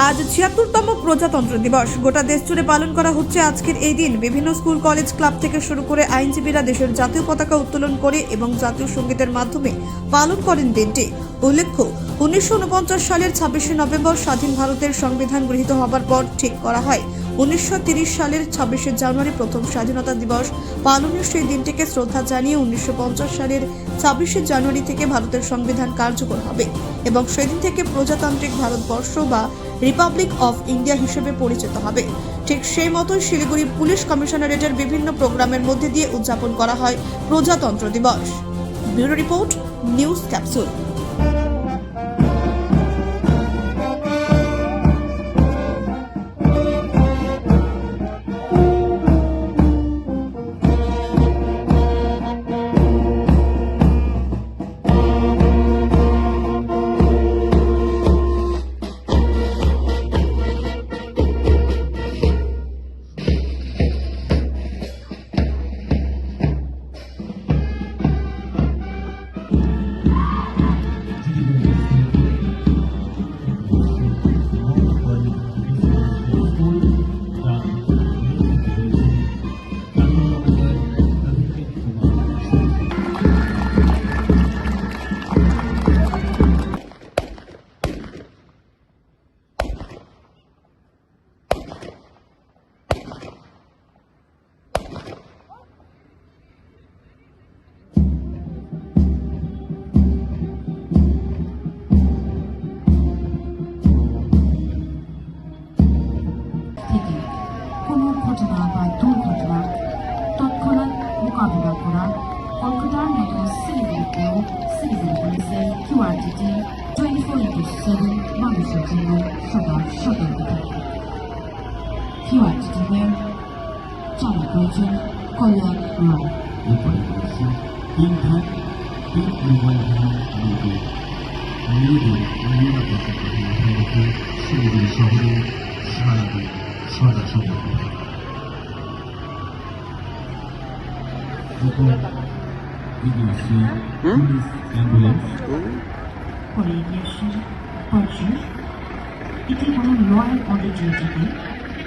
আজ ৭৬তম প্রজাতন্ত্র দিবস। গোটা দেশ জুড়ে পালন করা হচ্ছে আজকের এই দিন। বিভিন্ন স্কুল, কলেজ, ক্লাব থেকে শুরু করে আইনজীবীরা দেশের জাতীয় পতাকা উত্তোলন করে এবং জাতীয় সঙ্গীতের মাধ্যমে পালন করেন দিনটি। উল্লেখ্য, ১৯৪৯ সালের ২৬শে নভেম্বর স্বাধীন ভারতের সংবিধান গৃহীত হবার পর ঠিক করা হয় ১৯৩০ সালের ২৬শে জানুয়ারি প্রথম স্বাধীনতা দিবস পালনের। সেই দিনটিকে শ্রদ্ধা জানিয়ে ১৯৫০ সালের ২৬শে জানুয়ারি থেকে ভারতের সংবিধান কার্যকর হবে এবং সেদিন থেকে প্রজাতান্ত্রিক ভারতবর্ষ বা রিপাবলিক অফ ইন্ডিয়া হিসেবে পরিচিত হবে। ঠিক সেই মতোই শিলিগুড়ি পুলিশ কমিশনারেটের বিভিন্ন প্রোগ্রামের মধ্যে দিয়ে উদযাপন করা হয় প্রজাতন্ত্র দিবস। Bureau report, news capsule. কোনো ঘটনা বা দুর্ঘটনা তৎক্ষণাৎ মোকাবিলা করা কলকাতার মতো শিলিগুড়িতেও সিটিজেন পুলিশের QRTT 24/7 মানুষের জন্য সদা সতর্ক থাকে। QRTT-র চালু করেছেন কল্যাণ রায়। এরপরে রয়েছে তিনধাপ মোবাইল ভ্যান নিয়ে মেয়েদের নিরাপত্তা মাথায় রেখে শিলিগুড়ি শহরে সারাদিন সদা সতর্ক থাকে। পুলিশ অ্যাম্বুলেন্স করে এগিয়েছেন পরিশেষ। এটি হল ল অ্যান্ড অর্ডার ডিউটিকে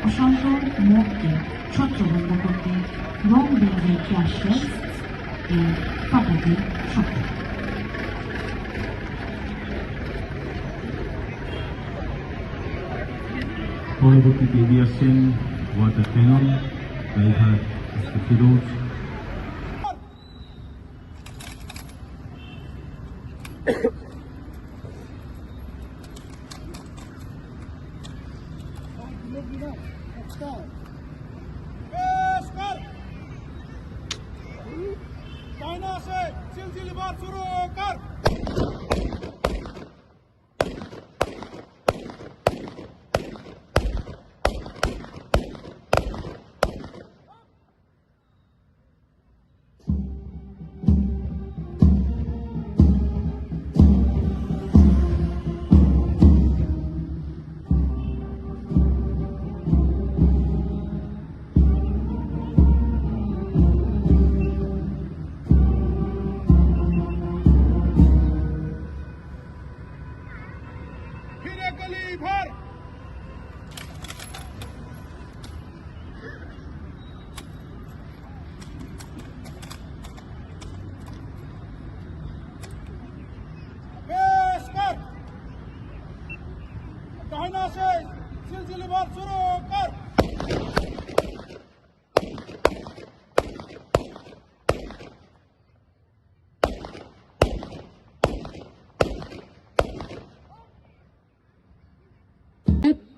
অশান্ত মতকে ছত্রভঙ্গ করতে রং বেরঙের ক্যাশলেস এই পাঠাতে সক্ষম। পরবর্তীতে এগিয়ে আসছেন ওয়াটার ক্যানন ড্রাইভার ফিরোজ।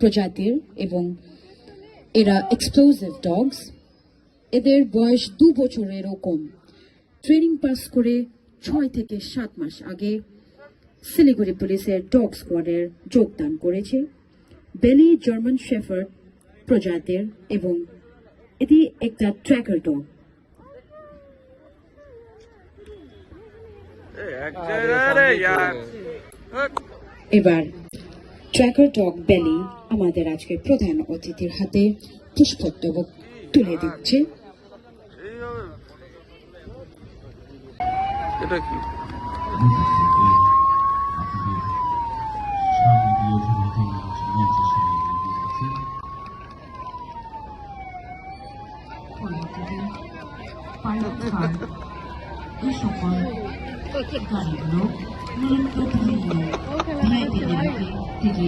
প্রজাতির এবং এরা এক্সপ্লোসিভ ডগস। এদের বয়স 2 বছরেরও কম। ট্রেনিং পাস করে 6 থেকে 7 মাস আগে শিলিগুড়ি পুলিশের ডগ স্কোয়াডের যোগদান করেছে। বেলি জার্মান শেফার্ড প্রজাতির এবং এটি একটা ট্র্যাকার ডগ। এবার ট্র্যাকার ডগ বেলি আমাদের আজকে প্রধান অতিথির হাতে পুষ্পস্তবক তুলে দিচ্ছে। এটা কি? আপনাদের সামনে দিয়ে পরিচিতি পাইলট কার এই সকল গাড়িগুলো মূলত বিভিন্ন ভিআইপি থেকে